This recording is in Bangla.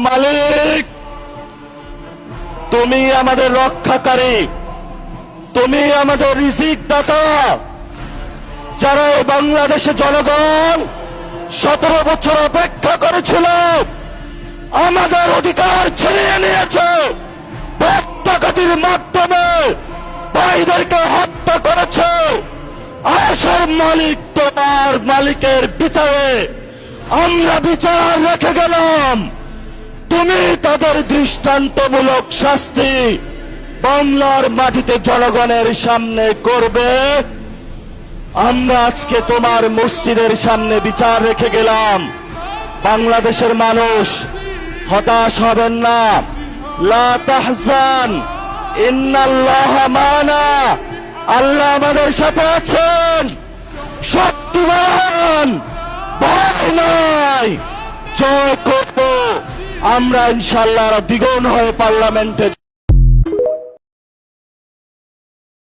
মালিক, তুমি আমাদের রক্ষাকারী, তুমি আমাদের রিজিক দাতা। যারা এই বাংলাদেশে জনগণ 17 বছর অপেক্ষা করেছিল, আমাদের অধিকার ছিনিয়ে নিয়েছে, রক্তপাতের মাধ্যমে ভাইদেরকে হত্যা করেছে। আয়েশের মালিক তোমার মালিকের বিচারে আমরা বিচার রেখে গেলাম। তুমি তাদের দৃষ্টান্তমূলক শাস্তি বাংলার মাটিতে জনগণের সামনে করবে। আমরা আজকে তোমার মসজিদের সামনে বিচার রেখে গেলাম। বাংলাদেশের মানুষ হতাশ হবেন না। লা তাহজান, ইন্নাল্লাহা মানা। আল্লাহ আমাদের সাথে আছেন, শক্তিমান, ভয় নাই। জয় করব আমরা ইনশাআল্লাহ দ্বিগুণ হয়ে পার্লামেন্টে।